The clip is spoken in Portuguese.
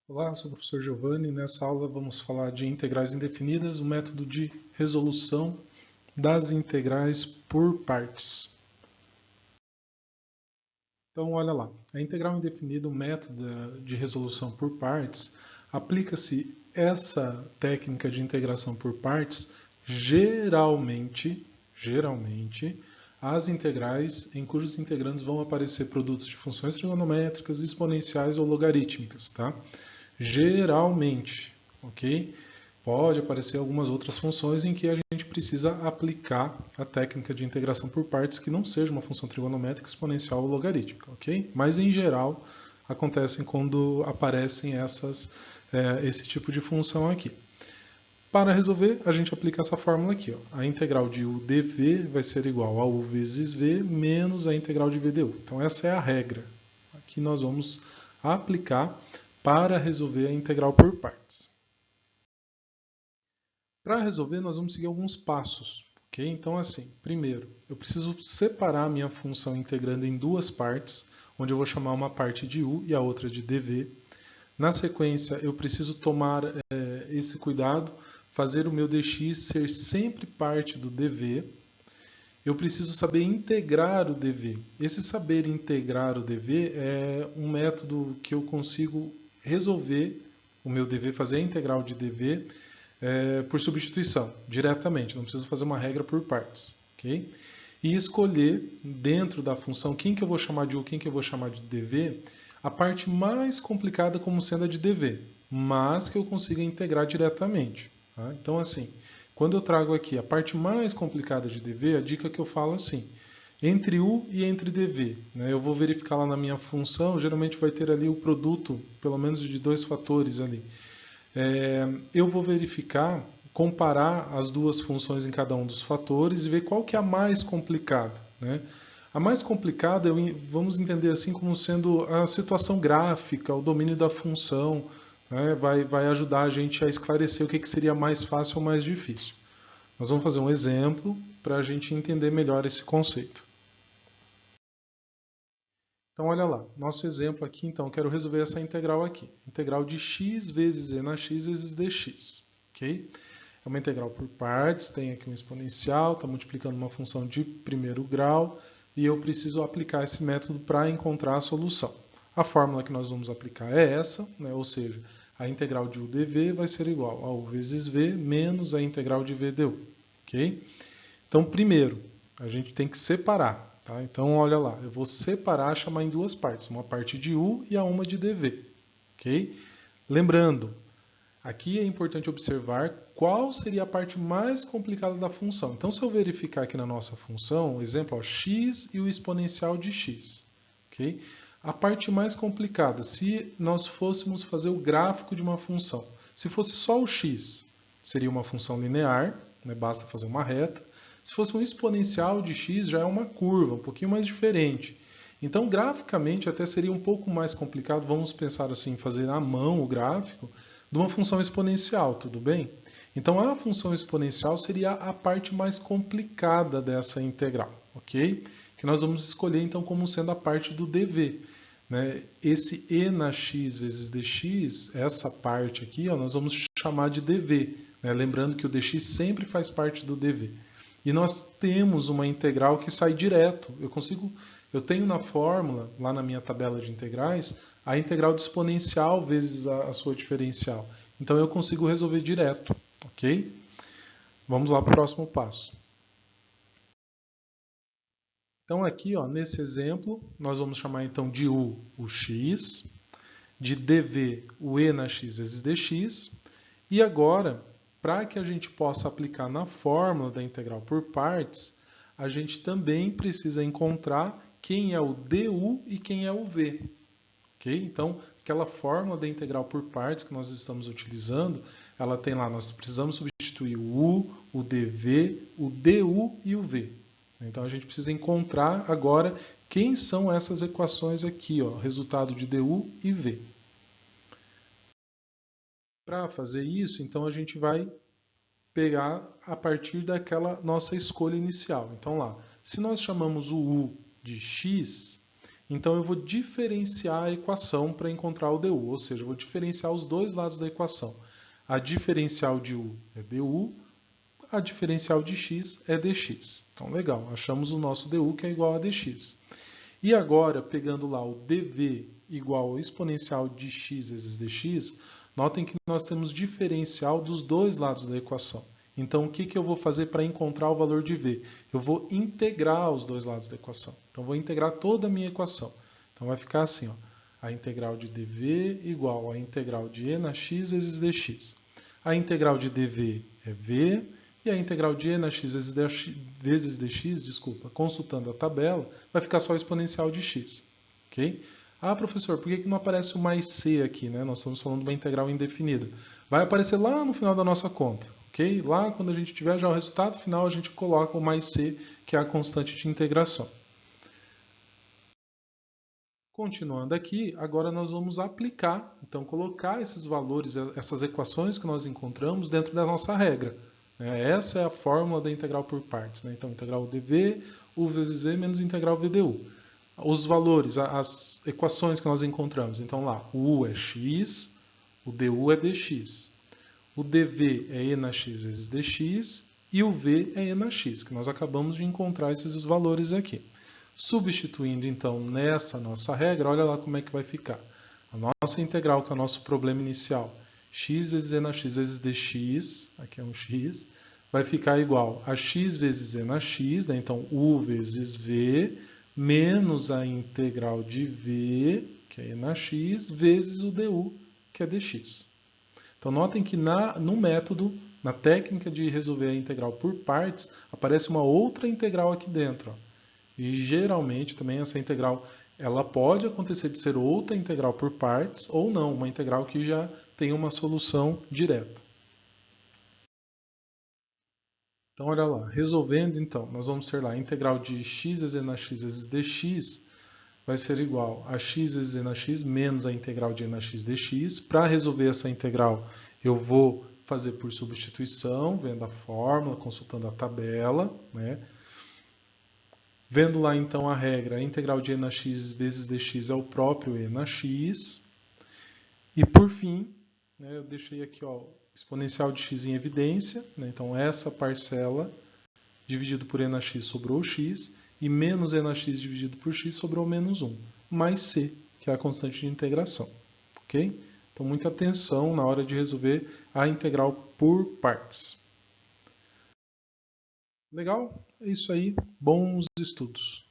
Olá, sou o professor Giovanni. Nessa aula vamos falar de integrais indefinidas, o método de resolução das integrais por partes. Então, olha lá, a integral indefinida, o método de resolução por partes, aplica-se essa técnica de integração por partes geralmente, às integrais em cujos integrandos vão aparecer produtos de funções trigonométricas, exponenciais ou logarítmicas, tá? Geralmente, ok? Pode aparecer algumas outras funções em que a gente precisa aplicar a técnica de integração por partes que não seja uma função trigonométrica, exponencial ou logarítmica, ok? Mas em geral acontecem quando aparecem esse tipo de função aqui. Para resolver, a gente aplica essa fórmula aqui. Ó. A integral de u dv vai ser igual a u vezes v menos a integral de v du. Então essa é a regra que nós vamos aplicar para resolver a integral por partes. Para resolver, nós vamos seguir alguns passos. Okay? Então, assim, primeiro, eu preciso separar a minha função integrando em duas partes, onde eu vou chamar uma parte de u e a outra de dv. Na sequência, eu preciso tomar esse cuidado, fazer o meu dx ser sempre parte do dv. Eu preciso saber integrar o dv. Esse saber integrar o dv é um método que eu consigo resolver o meu dv, fazer a integral de dv por substituição, diretamente. Não preciso fazer uma regra por partes. Okay? E escolher dentro da função quem que eu vou chamar de u, quem que eu vou chamar de dv, a parte mais complicada como sendo a de dv, mas que eu consiga integrar diretamente. Tá? Então, assim, quando eu trago aqui a parte mais complicada de dv, a dica que eu falo assim, entre u e entre dv, né, eu vou verificar lá na minha função, geralmente vai ter ali o produto, pelo menos de dois fatores ali. Eu vou verificar, comparar as duas funções em cada um dos fatores e ver qual que é a mais complicada. Né? A mais complicada, vamos entender assim como sendo a situação gráfica, o domínio da função, né? vai ajudar a gente a esclarecer o que seria mais fácil ou mais difícil. Nós vamos fazer um exemplo para a gente entender melhor esse conceito. Então, olha lá, nosso exemplo aqui, então, eu quero resolver essa integral aqui. Integral de x vezes e na x vezes dx. Ok? É uma integral por partes, tem aqui um exponencial, está multiplicando uma função de primeiro grau, e eu preciso aplicar esse método para encontrar a solução. A fórmula que nós vamos aplicar é essa, né? Ou seja, a integral de u dv vai ser igual a u vezes v menos a integral de v du. Ok? Então, primeiro, a gente tem que separar. Tá? Então, olha lá, eu vou separar, chamar em duas partes, uma parte de u e a uma de dv. Okay? Lembrando, aqui é importante observar qual seria a parte mais complicada da função. Então, se eu verificar aqui na nossa função, exemplo, ó, x e o exponencial de x. Okay? A parte mais complicada, se nós fôssemos fazer o gráfico de uma função, se fosse só o x, seria uma função linear, né? Basta fazer uma reta. Se fosse um exponencial de x, já é uma curva, um pouquinho mais diferente. Então, graficamente, até seria um pouco mais complicado, vamos pensar assim, fazer à mão o gráfico, de uma função exponencial, tudo bem? Então, a função exponencial seria a parte mais complicada dessa integral, ok? Que nós vamos escolher, então, como sendo a parte do dv. Né? Esse e na x vezes dx, essa parte aqui, ó, nós vamos chamar de dv. Né? Lembrando que o dx sempre faz parte do dv. E nós temos uma integral que sai direto. Eu tenho na fórmula, lá na minha tabela de integrais, a integral do exponencial vezes a sua diferencial. Então eu consigo resolver direto, ok? Vamos lá para o próximo passo. Então aqui, ó, nesse exemplo, nós vamos chamar então de u o x, de dv o e na x vezes dx, e agora, para que a gente possa aplicar na fórmula da integral por partes, a gente também precisa encontrar quem é o du e quem é o v. Okay? Então, aquela fórmula da integral por partes que nós estamos utilizando, ela tem lá, nós precisamos substituir o u, o dv, o du e o v. Então, a gente precisa encontrar agora quem são essas equações aqui, ó, resultado de du e v. Para fazer isso, então a gente vai pegar a partir daquela nossa escolha inicial. Então lá, se nós chamamos o u de x, Então eu vou diferenciar a equação para encontrar o du, ou seja, eu vou diferenciar os dois lados da equação. A diferencial de u é du, a diferencial de x é dx. Então legal, achamos o nosso du que é igual a dx. E agora, pegando lá o dv igual ao exponencial de x vezes dx, notem que nós temos diferencial dos dois lados da equação. Então, o que eu vou fazer para encontrar o valor de v? Eu vou integrar os dois lados da equação. Então, vou integrar toda a minha equação. Então, vai ficar assim, ó, a integral de dv igual à integral de e na x vezes dx. A integral de dv é v, e a integral de e na x vezes dx, desculpa, consultando a tabela, vai ficar só o exponencial de x. Ok? Ah, professor, por que não aparece o mais c aqui, né? Nós estamos falando de uma integral indefinida. Vai aparecer lá no final da nossa conta. Okay? Lá, quando a gente tiver já o resultado final, a gente coloca o mais c, que é a constante de integração. Continuando aqui, agora nós vamos aplicar, então colocar esses valores, essas equações que nós encontramos dentro da nossa regra. Essa é a fórmula da integral por partes. Então, integral dv, u vezes v menos integral vdu. Os valores, as equações que nós encontramos. Então, lá, o u é x, o du é dx. O dv é e na x vezes dx e o v é e na x, que nós acabamos de encontrar esses valores aqui. Substituindo, então, nessa nossa regra, olha lá como é que vai ficar. A nossa integral, que é o nosso problema inicial, x vezes e na x vezes dx, aqui é um x, vai ficar igual a x vezes e na x, né? Então, u vezes v, menos a integral de v, que é e na x, vezes o du, que é dx. Então, notem que no método, na técnica de resolver a integral por partes, aparece uma outra integral aqui dentro. Ó. E, geralmente, também essa integral ela pode acontecer de ser outra integral por partes ou não, uma integral que já tem uma solução direta. Então, olha lá, resolvendo, então, nós vamos ter lá a integral de x vezes e na x vezes dx vai ser igual a x vezes e na x menos a integral de e na x dx. Para resolver essa integral, eu vou fazer por substituição, vendo a fórmula, consultando a tabela, né? Vendo lá, então, a regra, a integral de e na x vezes dx é o próprio e na x. E, por fim, né, eu deixei aqui ó, o exponencial de x em evidência. Né? Então, essa parcela dividido por e na x sobrou x. E menos e na x dividido por x sobrou menos 1. Mais c, que é a constante de integração. Ok? Então, muita atenção na hora de resolver a integral por partes. Legal? É isso aí. Bons estudos.